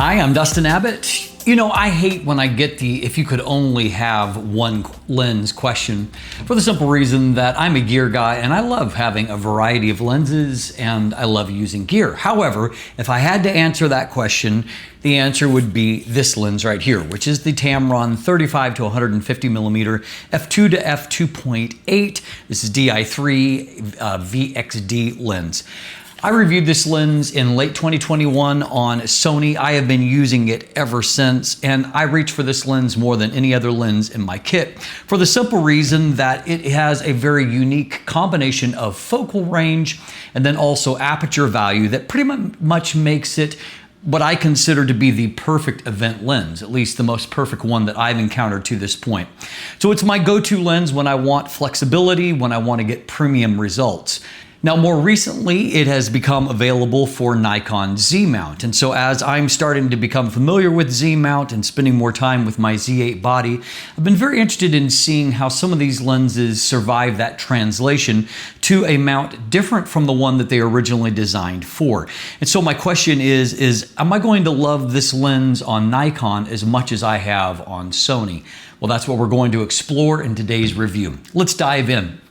Hi, I'm Dustin Abbott. You know, I hate when I get the if you could only have one lens question, for the simple reason that I'm a gear guy and I love having a variety of lenses and I love using gear. However, if I had to answer that question, the answer would be this lens right here, which is the Tamron 35-150mm F2-2.8. This is Di3 VXD lens. I reviewed this lens in late 2021 on Sony. I have been using it ever since, and I reach for this lens more than any other lens in my kit for the simple reason that it has a very unique combination of focal range and then also aperture value that pretty much makes it what I consider to be the perfect event lens, at least the most perfect one that I've encountered to this point. So it's my go-to lens when I want flexibility, when I want to get premium results. Now, more recently, it has become available for Nikon Z-mount. And so as I'm starting to become familiar with Z-mount and spending more time with my Z8 body, I've been very interested in seeing how some of these lenses survive that translation to a mount different from the one that they originally designed for. And so my question is am I going to love this lens on Nikon as much as I have on Sony? Well, that's what we're going to explore in today's review. Let's dive in.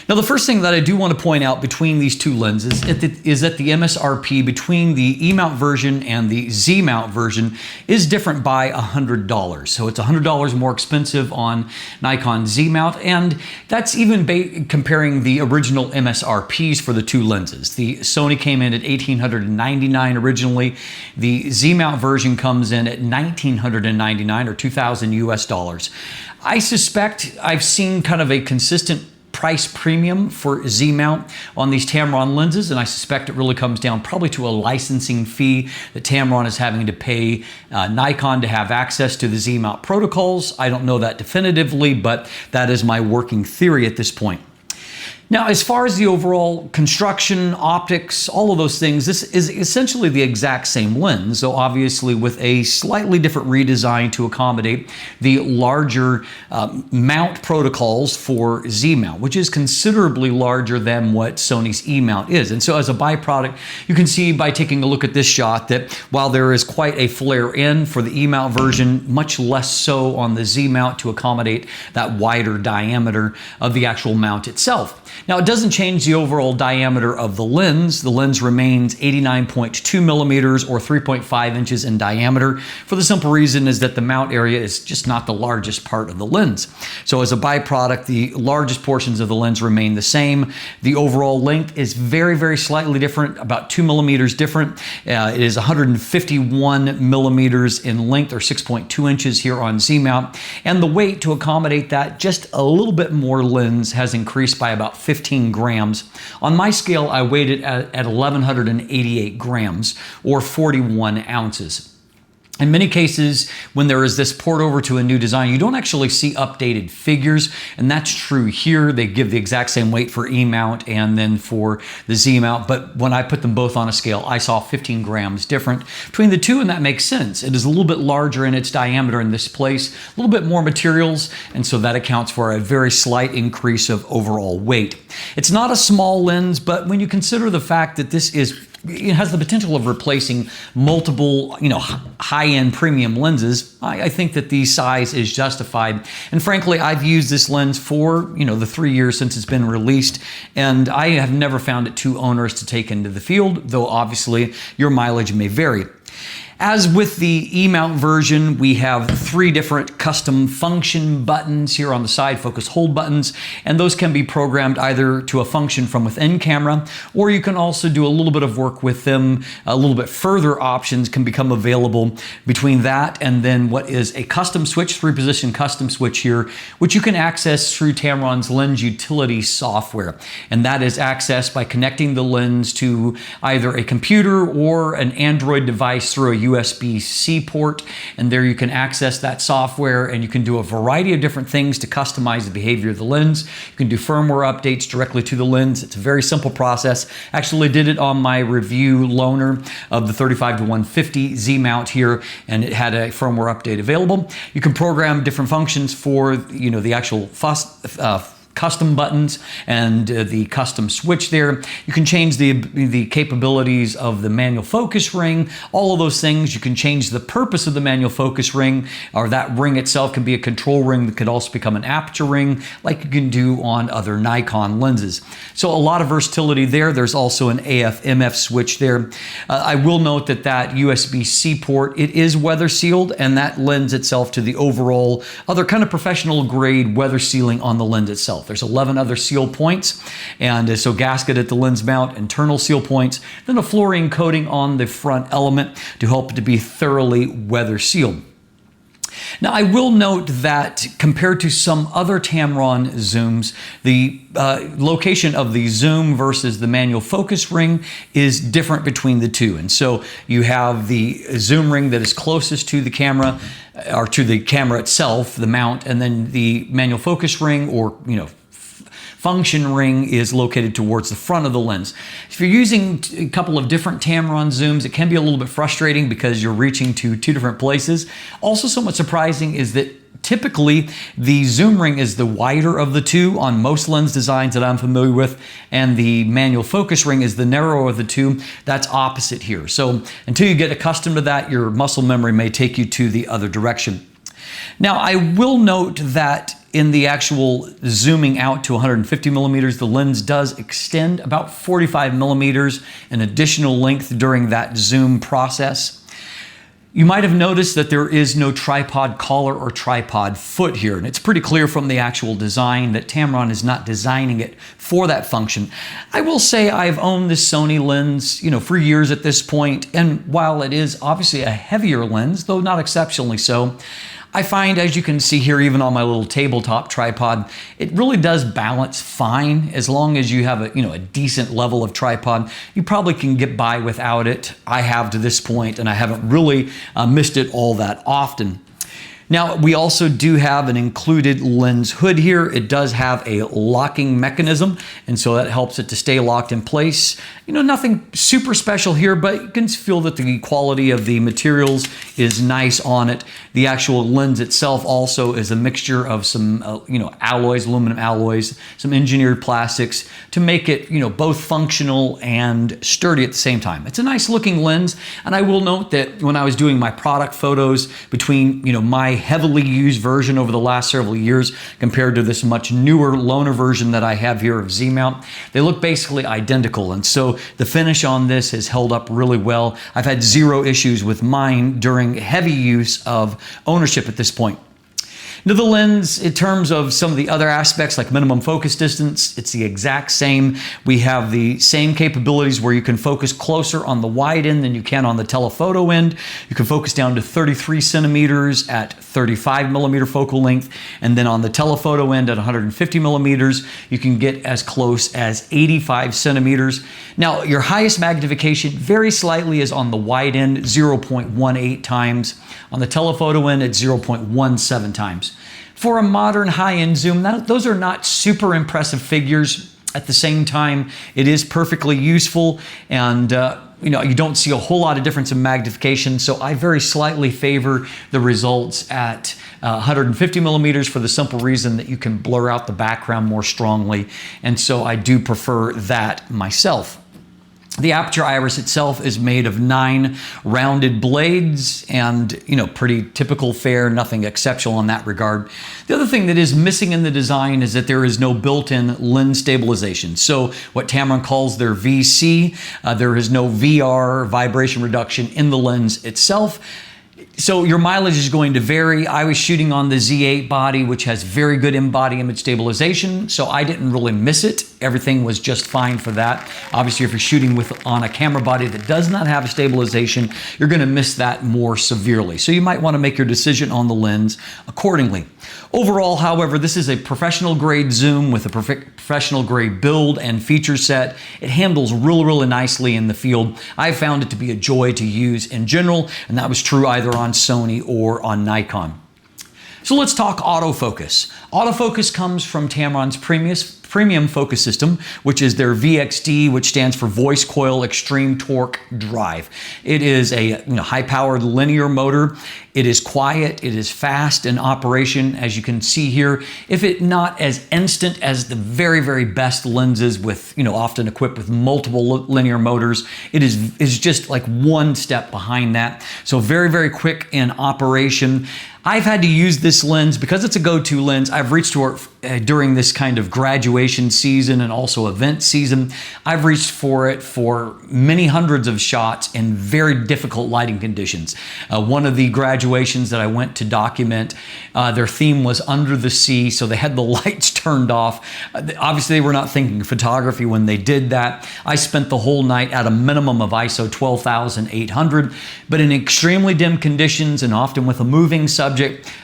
Now, the first thing that I do want to point out between these two lenses is that the MSRP between the E-mount version and the Z-mount version is different by $100. So it's $100 more expensive on Nikon Z-mount, and that's even comparing the original MSRPs for the two lenses. The Sony came in at $1,899 originally. The Z-mount version comes in at $1,999 or $2,000 US. I suspect I've seen kind of a consistent price premium for Z-mount on these Tamron lenses, and I suspect it really comes down probably to a licensing fee that Tamron is having to pay Nikon to have access to the Z-mount protocols. I don't know that definitively, but that is my working theory at this point. Now, as far as the overall construction, optics, all of those things, this is essentially the exact same lens, so obviously with a slightly different redesign to accommodate the larger mount protocols for Z-mount, which is considerably larger than what Sony's E-mount is. And so as a byproduct, you can see by taking a look at this shot that while there is quite a flare in for the E-mount version, much less so on the Z-mount to accommodate that wider diameter of the actual mount itself. Now, it doesn't change the overall diameter of the lens. The lens remains 89.2 millimeters or 3.5 inches in diameter for the simple reason is that the mount area is just not the largest part of the lens. So as a byproduct, the largest portions of the lens remain the same. The overall length is very, very slightly different, about 2 millimeters different. It is 151 millimeters in length or 6.2 inches here on Z-mount. And the weight to accommodate that, just a little bit more lens has increased by about 15 grams. On my scale, I weighed it at 1,188 grams or 41 ounces. In many cases, when there is this port over to a new design, you don't actually see updated figures, and that's true here. They give the exact same weight for E-mount and then for the Z-mount, but when I put them both on a scale, I saw 15 grams different between the two, and that makes sense. It is a little bit larger in its diameter in this place, a little bit more materials, and so that accounts for a very slight increase of overall weight. It's not a small lens, but when you consider the fact that it has the potential of replacing multiple, high-end premium lenses, I think that the size is justified. And frankly, I've used this lens for, the 3 years since it's been released, and I have never found it too onerous to take into the field, though obviously your mileage may vary. As with the E-mount version, we have 3 different custom function buttons here on the side, focus hold buttons, and those can be programmed either to a function from within camera, or you can also do a little bit of work with them. A little bit further options can become available between that and then what is a custom switch, 3-position custom switch here, which you can access through Tamron's Lens Utility software. And that is accessed by connecting the lens to either a computer or an Android device through a USB-C port, and there you can access that software and you can do a variety of different things to customize the behavior of the lens. You can do firmware updates directly to the lens. It's a very simple process. Actually did it on my review loaner of the 35-150 Z-mount here, and it had a firmware update available. You can program different functions for the actual custom buttons and the custom switch there. You can change the capabilities of the manual focus ring, all of those things. You can change the purpose of the manual focus ring, or that ring itself can be a control ring that could also become an aperture ring, like you can do on other Nikon lenses. So a lot of versatility there. There's also an AF/MF switch there. I will note that that USB-C port, it is weather sealed, and that lends itself to the overall other kind of professional grade weather sealing on the lens itself. There's 11 other seal points, and so gasket at the lens mount, internal seal points, then a fluorine coating on the front element to help it to be thoroughly weather sealed. Now, I will note that compared to some other Tamron zooms, the location of the zoom versus the manual focus ring is different between the two. And so you have the zoom ring that is closest to the camera, or to the camera itself, the mount, and then the manual focus ring, or function ring, is located towards the front of the lens. If you're using a couple of different Tamron zooms, it can be a little bit frustrating because you're reaching to two different places. Also, somewhat surprising is that typically the zoom ring is the wider of the two on most lens designs that I'm familiar with, and the manual focus ring is the narrower of the two. That's opposite here. So until you get accustomed to that, your muscle memory may take you to the other direction. Now, I will note that in the actual zooming out to 150 millimeters, the lens does extend about 45 millimeters in additional length during that zoom process. You might have noticed that there is no tripod collar or tripod foot here, and it's pretty clear from the actual design that Tamron is not designing it for that function. I will say I've owned this Sony lens, for years at this point, and while it is obviously a heavier lens, though not exceptionally so, I find, as you can see here, even on my little tabletop tripod, it really does balance fine. As long as you have a decent level of tripod, you probably can get by without it. I have to this point, and I haven't really missed it all that often. Now, we also do have an included lens hood here. It does have a locking mechanism, and so that helps it to stay locked in place. Nothing super special here, but you can feel that the quality of the materials is nice on it. The actual lens itself also is a mixture of some, alloys, aluminum alloys, some engineered plastics to make it, both functional and sturdy at the same time. It's a nice looking lens, and I will note that when I was doing my product photos between, my heavily used version over the last several years compared to this much newer loaner version that I have here of Z-mount, they look basically identical, and so the finish on this has held up really well. I've had zero issues with mine during heavy use of ownership at this point. Now, the lens, in terms of some of the other aspects like minimum focus distance, it's the exact same. We have the same capabilities where you can focus closer on the wide end than you can on the telephoto end. You can focus down to 33 centimeters at 35 millimeter focal length, and then on the telephoto end at 150 millimeters, you can get as close as 85 centimeters. Now, your highest magnification very slightly is on the wide end, 0.18 times. On the telephoto end, it's 0.17 times. For a modern high-end zoom, those are not super impressive figures. At the same time, it is perfectly useful, and you don't see a whole lot of difference in magnification, so I very slightly favor the results at 150 millimeters for the simple reason that you can blur out the background more strongly, and so I do prefer that myself. The aperture iris itself is made of 9 rounded blades, and pretty typical fare, nothing exceptional in that regard. The other thing that is missing in the design is that there is no built-in lens stabilization. So what Tamron calls their VC, there is no VR, vibration reduction, in the lens itself. So your mileage is going to vary. I was shooting on the Z8 body, which has very good in-body image stabilization, so I didn't really miss it. Everything was just fine for that. Obviously, if you're shooting on a camera body that does not have stabilization, you're going to miss that more severely. So you might want to make your decision on the lens accordingly. Overall, however, this is a professional grade zoom with a professional grade build and feature set. It handles really nicely in the field. I found it to be a joy to use in general, and that was true either on Sony or on Nikon. So let's talk autofocus. Autofocus comes from Tamron's premium focus system, which is their VXD, which stands for Voice Coil Extreme Torque Drive. It is a high-powered linear motor. It is quiet, it is fast in operation, as you can see here. If it not as instant as the very, very best lenses with, often equipped with multiple linear motors, it is just like one step behind that. So very, very quick in operation. I've had to use this lens because it's a go-to lens. I've reached for it during this kind of graduation season and also event season. I've reached for it for many hundreds of shots in very difficult lighting conditions. One of the graduations that I went to document, their theme was under the sea, so they had the lights turned off. Obviously, they were not thinking photography when they did that. I spent the whole night at a minimum of ISO 12,800, but in extremely dim conditions and often with a moving subject,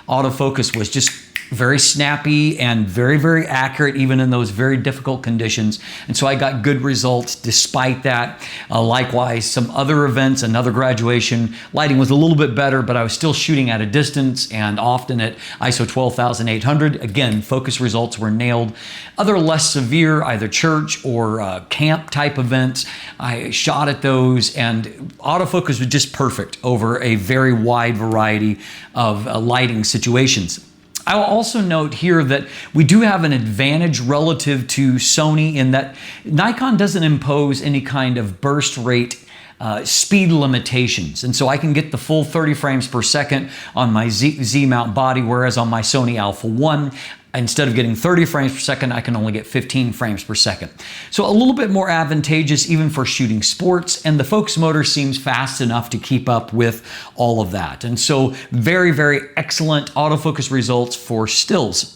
autofocus was just very snappy and very, very accurate even in those very difficult conditions. And so I got good results despite that. Likewise, some other events, another graduation, lighting was a little bit better, but I was still shooting at a distance and often at ISO 12,800. Again, focus results were nailed. Other less severe, either church or camp type events, I shot at those, and autofocus was just perfect over a very wide variety of lighting situations. I will also note here that we do have an advantage relative to Sony in that Nikon doesn't impose any kind of burst rate speed limitations. And so I can get the full 30 frames per second on my Z mount body, whereas on my Sony Alpha 1, instead of getting 30 frames per second, I can only get 15 frames per second. So a little bit more advantageous even for shooting sports, and the focus motor seems fast enough to keep up with all of that. And so very, very excellent autofocus results for stills.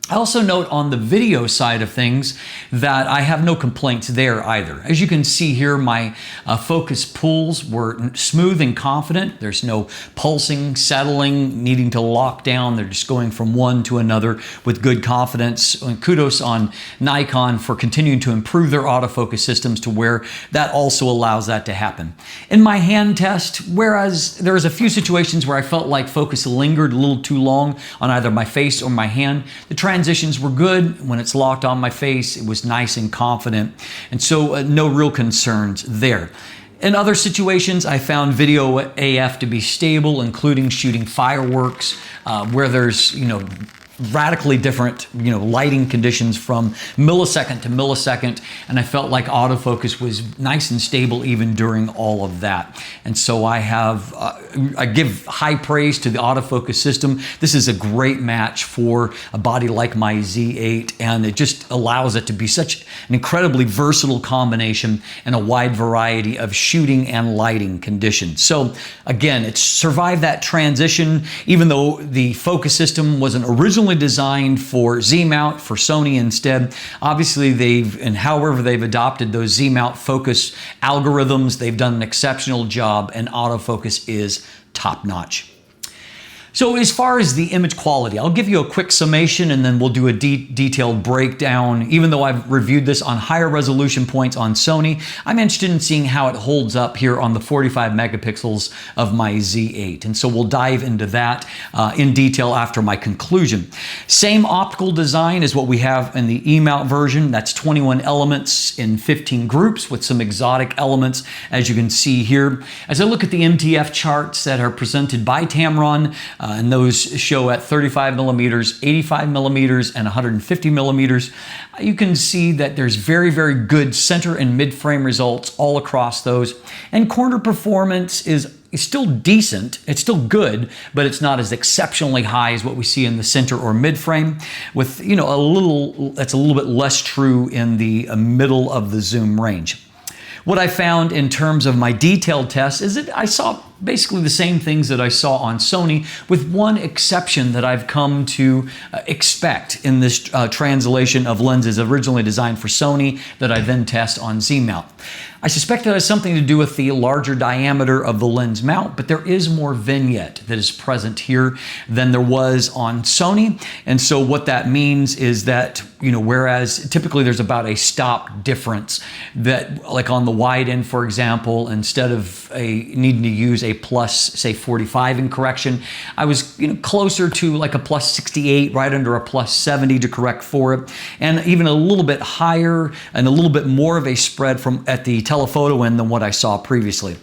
I also note on the video side of things that I have no complaints there either. As you can see here, my focus pulls were smooth and confident. There's no pulsing, settling, needing to lock down. They're just going from one to another with good confidence. And kudos on Nikon for continuing to improve their autofocus systems to where that also allows that to happen. In my hand test, whereas there was a few situations where I felt like focus lingered a little too long on either my face or my hand, the transitions were good. When it's locked on my face, it was nice and confident. And so no real concerns there. In other situations, I found video AF to be stable, including shooting fireworks, where there's, radically different, lighting conditions from millisecond to millisecond, and I felt like autofocus was nice and stable even during all of that. And so I give high praise to the autofocus system. This is a great match for a body like my Z8, and it just allows it to be such an incredibly versatile combination in a wide variety of shooting and lighting conditions. So again, it's survived that transition, even though the focus system wasn't originally designed for Z-mount, for Sony instead. Obviously, however they've adopted those Z-mount focus algorithms, they've done an exceptional job, and autofocus is top-notch. So as far as the image quality, I'll give you a quick summation and then we'll do a detailed breakdown. Even though I've reviewed this on higher resolution points on Sony, I'm interested in seeing how it holds up here on the 45 megapixels of my Z8. And so we'll dive into that in detail after my conclusion. Same optical design as what we have in the E-mount version. That's 21 elements in 15 groups with some exotic elements, as you can see here. As I look at the MTF charts that are presented by Tamron, and those show at 35 millimeters, 85 millimeters, and 150 millimeters. You can see that there's very, very good center and mid-frame results all across those. And corner performance is still decent. It's still good, but it's not as exceptionally high as what we see in the center or mid-frame. With that's a little bit less true in the middle of the zoom range. What I found in terms of my detailed test is that I saw basically the same things that I saw on Sony, with one exception that I've come to expect in this translation of lenses originally designed for Sony that I then test on Z-mount. I suspect that has something to do with the larger diameter of the lens mount, but there is more vignette that is present here than there was on Sony. And so what that means is that, whereas typically there's about a stop difference, that like on the wide end, for example, instead of needing to use a plus, say, 45 in correction. I was closer to like a plus 68, right under a plus 70 to correct for it, and even a little bit higher and a little bit more of a spread from at the telephoto end than what I saw previously.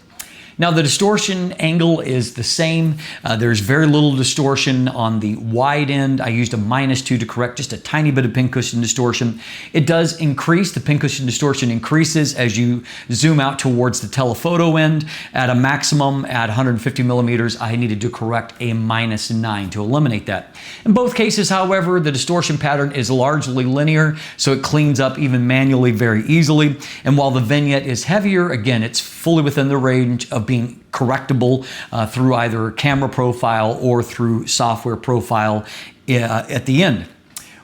Now the distortion angle is the same. There's very little distortion on the wide end. I used a -2 to correct just a tiny bit of pincushion distortion. It does increase, the pincushion distortion increases as you zoom out towards the telephoto end. At a maximum at 150 millimeters, I needed to correct a -9 to eliminate that. In both cases, however, the distortion pattern is largely linear, so it cleans up even manually very easily. And while the vignette is heavier, again, it's fully within the range of being correctable through either camera profile or through software profile at the end.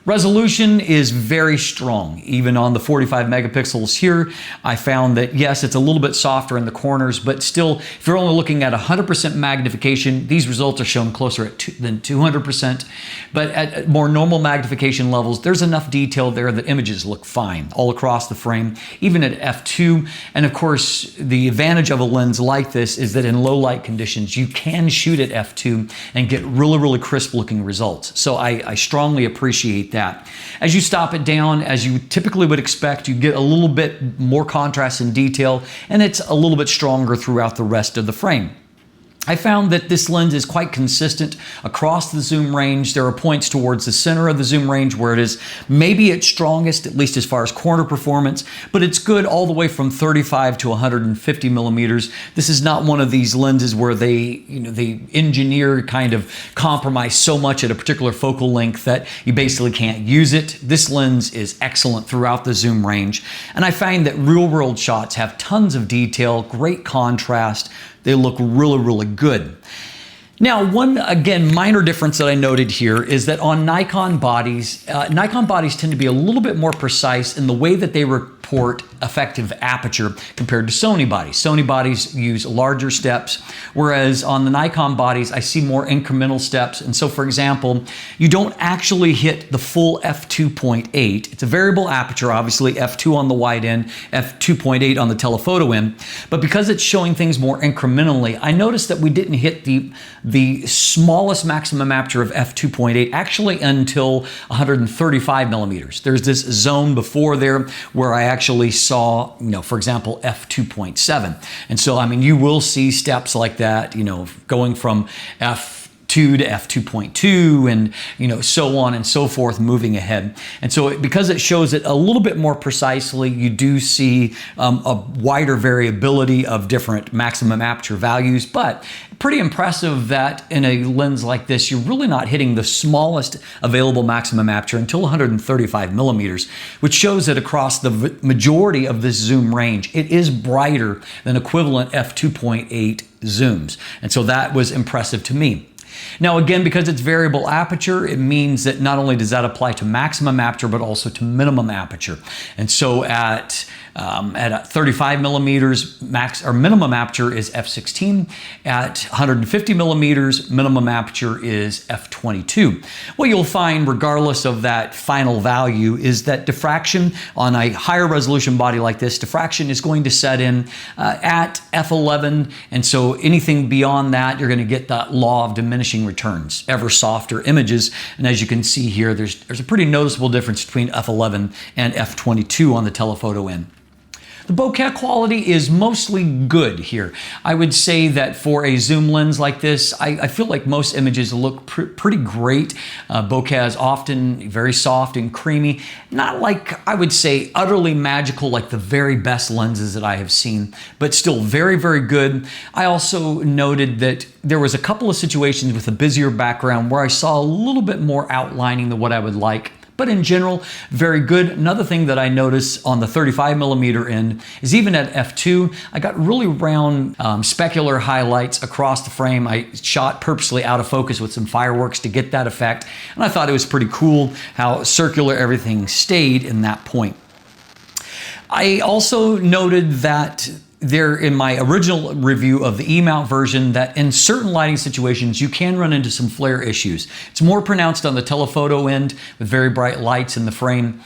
Resolution is very strong. Even on the 45 megapixels here, I found that yes, it's a little bit softer in the corners, but still, if you're only looking at 100% magnification, these results are shown closer than 200%. But at more normal magnification levels, there's enough detail there that images look fine all across the frame, even at f2. And of course, the advantage of a lens like this is that in low light conditions, you can shoot at f2 and get really, really crisp looking results. So I strongly appreciate that. As you stop it down, as you typically would expect, you get a little bit more contrast and detail, and it's a little bit stronger throughout the rest of the frame. I found that this lens is quite consistent across the zoom range. There are points towards the center of the zoom range where it is maybe its strongest, at least as far as corner performance, but it's good all the way from 35 to 150 millimeters. This is not one of these lenses where they engineer kind of compromise so much at a particular focal length that you basically can't use it. This lens is excellent throughout the zoom range, and I find that real-world shots have tons of detail, great contrast. They look really, really good. Now, one, again, minor difference that I noted here is that on Nikon bodies tend to be a little bit more precise in the way that they report effective aperture compared to Sony bodies. Sony bodies use larger steps, whereas on the Nikon bodies, I see more incremental steps. And so, for example, you don't actually hit the full f2.8. It's a variable aperture, obviously, f2 on the wide end, f2.8 on the telephoto end. But because it's showing things more incrementally, I noticed that we didn't hit the smallest maximum aperture of f2.8 actually until 135 millimeters. There's this zone before there where I actually saw, for example, f2.7. And so, I mean, you will see steps like that, going from f2 to f2.2 and so on and so forth, moving ahead. And so because it shows it a little bit more precisely, you do see a wider variability of different maximum aperture values, but pretty impressive that in a lens like this, you're really not hitting the smallest available maximum aperture until 135 millimeters, which shows that across the majority of this zoom range, it is brighter than equivalent f2.8 zooms. And so that was impressive to me. Now again, because it's variable aperture, it means that not only does that apply to maximum aperture, but also to minimum aperture. And so at 35 millimeters, minimum aperture is f16. At 150 millimeters, minimum aperture is f22. What you'll find, regardless of that final value, is that diffraction on a higher resolution body like this, diffraction is going to set in at f11. And so anything beyond that, you're going to get that law of diminishing returns, ever softer images. And as you can see here, there's a pretty noticeable difference between f11 and f22 on the telephoto end. The bokeh quality is mostly good here. I would say that for a zoom lens like this, I feel like most images look pretty great. Bokeh is often very soft and creamy. Not like, I would say, utterly magical like the very best lenses that I have seen, but still very, very good. I also noted that there was a couple of situations with a busier background where I saw a little bit more outlining than what I would like. But in general, very good. Another thing that I noticed on the 35 millimeter end is even at f2, I got really round specular highlights across the frame. I shot purposely out of focus with some fireworks to get that effect. And I thought it was pretty cool how circular everything stayed in that point. I also noted that there in my original review of the E-mount version that in certain lighting situations you can run into some flare issues. It's more pronounced on the telephoto end with very bright lights in the frame.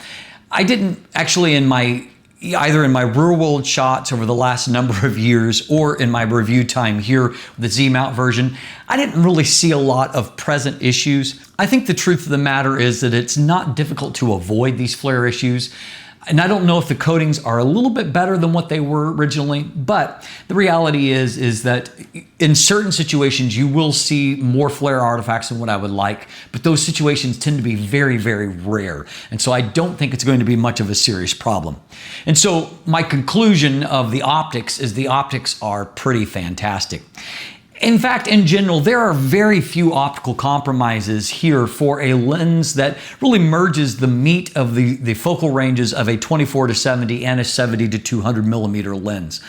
I didn't actually in my either in my real world shots over the last number of years or in my review time here with the Z-mount version, I didn't really see a lot of present issues. I think the truth of the matter is that it's not difficult to avoid these flare issues. And I don't know if the coatings are a little bit better than what they were originally, but the reality is that in certain situations you will see more flare artifacts than what I would like, but those situations tend to be very, very rare. And so I don't think it's going to be much of a serious problem. And so my conclusion of the optics is the optics are pretty fantastic. In fact, in general, there are very few optical compromises here for a lens that really merges the meat of the focal ranges of a 24-70 and a 70-200 millimeter lens,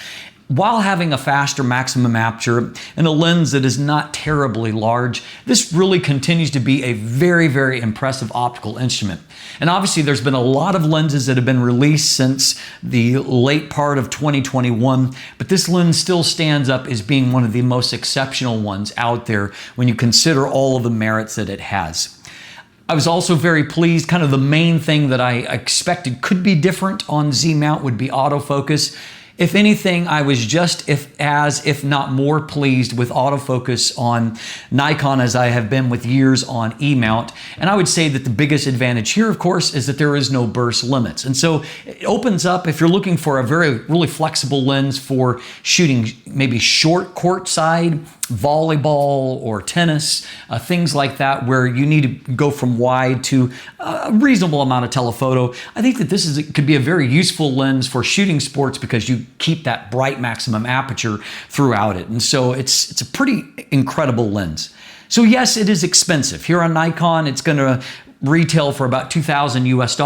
while having a faster maximum aperture and a lens that is not terribly large. This really continues to be a very, very impressive optical instrument. And obviously there's been a lot of lenses that have been released since the late part of 2021, but this lens still stands up as being one of the most exceptional ones out there when you consider all of the merits that it has. I was also very pleased. Kind of the main thing that I expected could be different on Z-mount would be autofocus. If anything, I was just if not more pleased with autofocus on Nikon as I have been with years on E-mount. And I would say that the biggest advantage here, of course, is that there is no burst limits. And so it opens up, if you're looking for a really flexible lens for shooting maybe short courtside, volleyball or tennis, things like that, where you need to go from wide to a reasonable amount of telephoto. I think that this could be a very useful lens for shooting sports because you keep that bright maximum aperture throughout it. And so it's a pretty incredible lens. So yes, it is expensive. Here on Nikon, it's going to retail for about $2,000 US,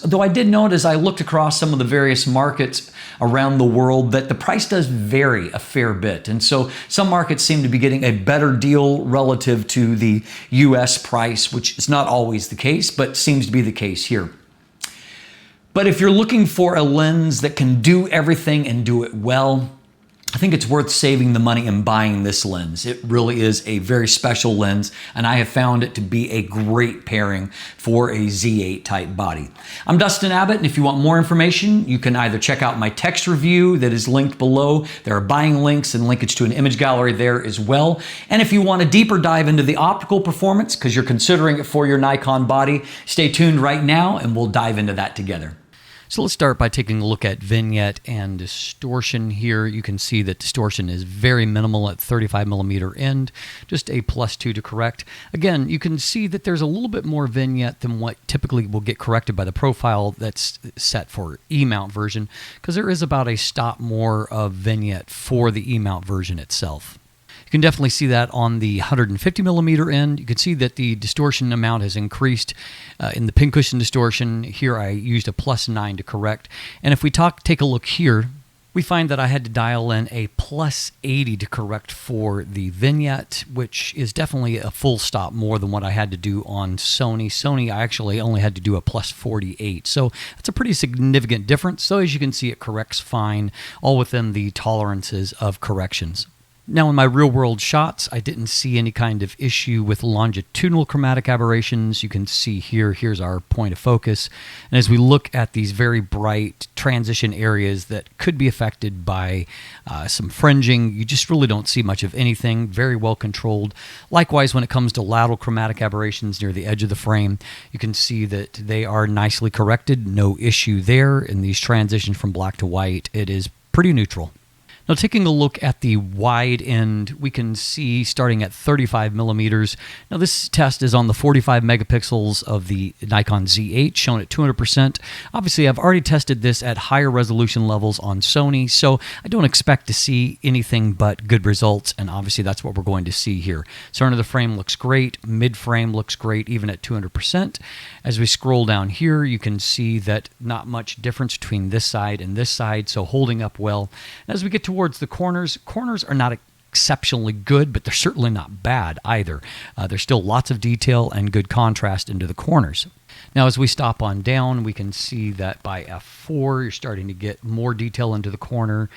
though I did note as I looked across some of the various markets around the world that the price does vary a fair bit. And so some markets seem to be getting a better deal relative to the US price, which is not always the case, but seems to be the case here. But if you're looking for a lens that can do everything and do it well, I think it's worth saving the money and buying this lens. It really is a very special lens, and I have found it to be a great pairing for a Z8 type body. I'm Dustin Abbott, and if you want more information, you can either check out my text review that is linked below. There are buying links and linkage to an image gallery there as well. And if you want a deeper dive into the optical performance, because you're considering it for your Nikon body, stay tuned right now and we'll dive into that together. So let's start by taking a look at vignette and distortion here. You can see that distortion is very minimal at 35mm end, just a +2 to correct. Again, you can see that there's a little bit more vignette than what typically will get corrected by the profile that's set for E-mount version, because there is about a stop more of vignette for the E-mount version itself. You can definitely see that on the 150mm end. You can see that the distortion amount has increased in the pincushion distortion. Here I used a +9 to correct. And if we take a look here, we find that I had to dial in a +80 to correct for the vignette, which is definitely a full stop more than what I had to do on Sony. Sony, I actually only had to do a +48. So that's a pretty significant difference. So as you can see, it corrects fine, all within the tolerances of corrections. Now in my real-world shots, I didn't see any kind of issue with longitudinal chromatic aberrations. You can see here's our point of focus. And as we look at these very bright transition areas that could be affected by some fringing, you just really don't see much of anything, very well controlled. Likewise, when it comes to lateral chromatic aberrations near the edge of the frame, you can see that they are nicely corrected, no issue there. In these transitions from black to white, it is pretty neutral. Now taking a look at the wide end, we can see starting at 35mm. Now this test is on the 45 megapixels of the Nikon Z8, shown at 200%. Obviously I've already tested this at higher resolution levels on Sony, so I don't expect to see anything but good results, and obviously that's what we're going to see here. Center of the frame looks great, mid-frame looks great even at 200%. As we scroll down here, you can see that not much difference between this side and this side, so holding up well. And as we get towards the corners are not exceptionally good, but they're certainly not bad either. There's still lots of detail and good contrast into the corners. Now as we stop on down, we can see that by f4 you're starting to get more detail into the corner.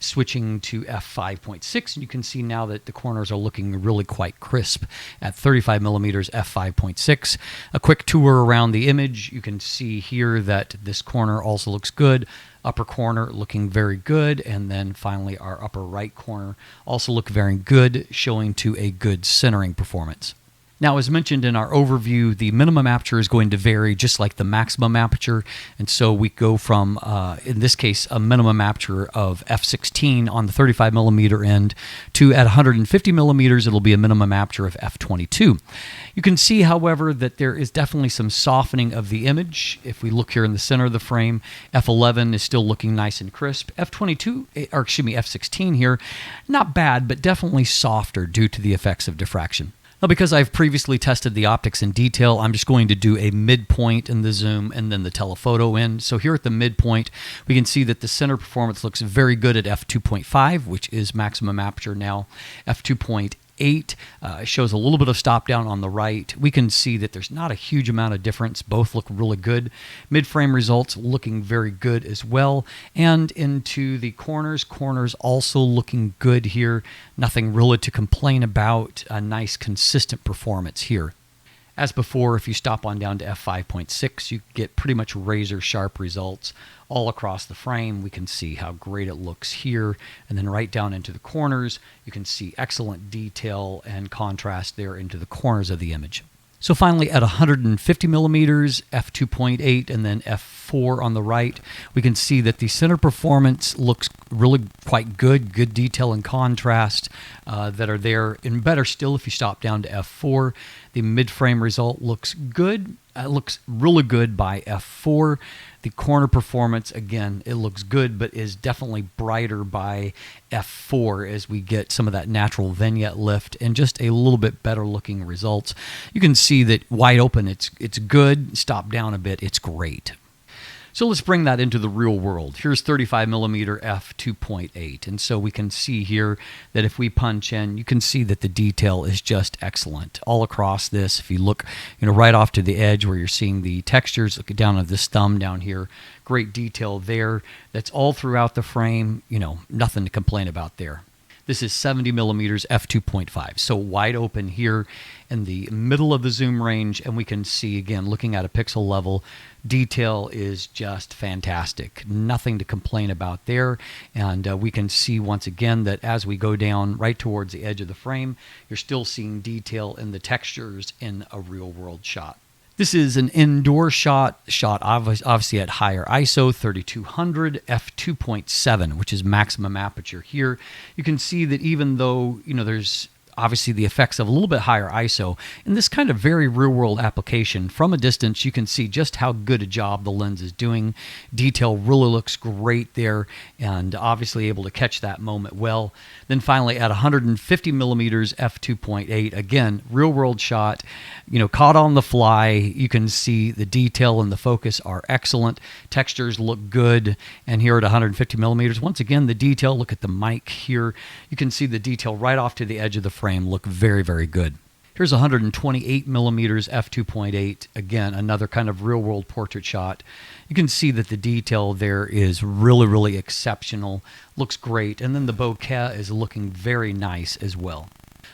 Switching to f5.6, and you can see now that the corners are looking really quite crisp at 35mm f5.6. A quick tour around the image, you can see here that this corner also looks good. Upper corner looking very good, and then finally our upper right corner also look very good, showing to a good centering performance. Now, as mentioned in our overview, the minimum aperture is going to vary just like the maximum aperture, and so we go from, in this case, a minimum aperture of f16 on the 35mm end to at 150 millimeters, it'll be a minimum aperture of f22. You can see, however, that there is definitely some softening of the image. If we look here in the center of the frame, f11 is still looking nice and crisp. f16 here, not bad, but definitely softer due to the effects of diffraction. Now, because I've previously tested the optics in detail, I'm just going to do a midpoint in the zoom and then the telephoto in. So here at the midpoint, we can see that the center performance looks very good at f2.5, which is maximum aperture now. f2.8 shows a little bit of stop down on the right. We can see that there's not a huge amount of difference. Both look really good. Mid-frame results looking very good as well. And into the corners also looking good here. Nothing really to complain about. A nice consistent performance here. As before, if you stop on down to f5.6, you get pretty much razor sharp results all across the frame. We can see how great it looks here, and then right down into the corners, you can see excellent detail and contrast there into the corners of the image. So finally, at 150 millimeters, f2.8, and then f4 on the right, we can see that the center performance looks really quite good. Good detail and contrast that are there. And better still, if you stop down to f4, the mid-frame result looks good. It looks really good by f4. The corner performance, again, it looks good, but is definitely brighter by f4 as we get some of that natural vignette lift and just a little bit better looking results. You can see that wide open, it's good. Stop down a bit, it's great. So let's bring that into the real world. Here's 35mm f2.8. And so we can see here that if we punch in, you can see that the detail is just excellent. All across this, if you look right off to the edge where you're seeing the textures, look down at this thumb down here, great detail there. That's all throughout the frame, nothing to complain about there. This is 70mm f2.5, so wide open here in the middle of the zoom range, and we can see, again, looking at a pixel level, detail is just fantastic. Nothing to complain about there, and we can see once again that as we go down right towards the edge of the frame, you're still seeing detail in the textures in a real-world shot. This is an indoor shot obviously at higher ISO, 3200 f2.7, which is maximum aperture here. You can see that even though, there's obviously the effects of a little bit higher ISO, in this kind of very real-world application, from a distance, you can see just how good a job the lens is doing. Detail really looks great there, and obviously able to catch that moment well. Then finally, at 150mm f2.8, again, real-world shot, caught on the fly. You can see the detail and the focus are excellent. Textures look good, and here at 150mm, once again, the detail, look at the mic here. You can see the detail right off to the edge of the frame look very, very good. Here's 128mm f2.8, again, another kind of real-world portrait shot. You can see that the detail there is really, really exceptional, looks great, and then the bokeh is looking very nice as well.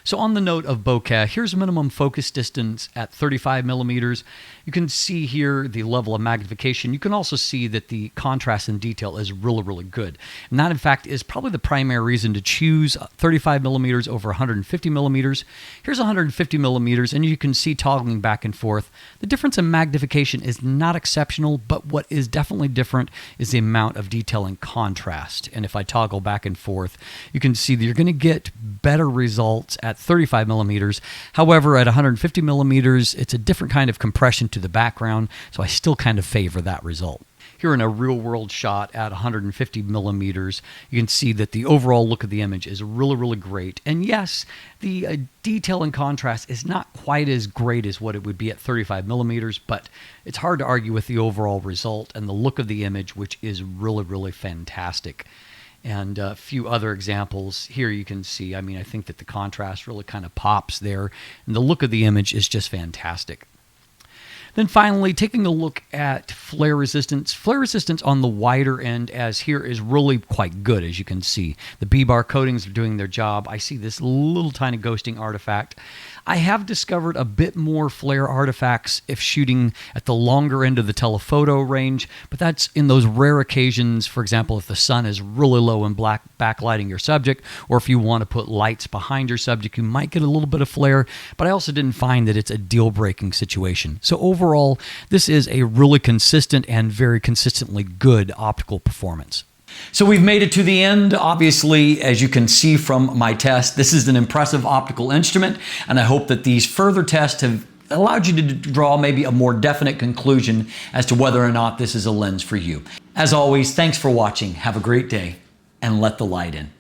So on the note of bokeh, here's minimum focus distance at 35mm. You can see here the level of magnification. You can also see that the contrast and detail is really, really good. And that, in fact, is probably the primary reason to choose 35mm over 150mm. Here's 150mm, and you can see toggling back and forth. The difference in magnification is not exceptional, but what is definitely different is the amount of detail and contrast. And if I toggle back and forth, you can see that you're going to get better results at 35mm. However, at 150mm, it's a different kind of compression to the background, so I still kind of favor that result. Here in a real-world shot at 150mm, you can see that the overall look of the image is really, really great. And yes, the detail and contrast is not quite as great as what it would be at 35mm, but it's hard to argue with the overall result and the look of the image, which is really, really fantastic. And a few other examples here you can see. I mean, I think that the contrast really kind of pops there, and the look of the image is just fantastic. Then finally, taking a look at flare resistance. Flare resistance on the wider end, as here, is really quite good, as you can see. The B-bar coatings are doing their job. I see this little tiny ghosting artifact. I have discovered a bit more flare artifacts if shooting at the longer end of the telephoto range, but that's in those rare occasions, for example, if the sun is really low and backlighting your subject, or if you want to put lights behind your subject, you might get a little bit of flare, but I also didn't find that it's a deal-breaking situation. So overall, this is a really consistent and very consistently good optical performance. So we've made it to the end. Obviously, as you can see from my test, this is an impressive optical instrument, and I hope that these further tests have allowed you to draw maybe a more definite conclusion as to whether or not this is a lens for you. As always, thanks for watching. Have a great day, and let the light in.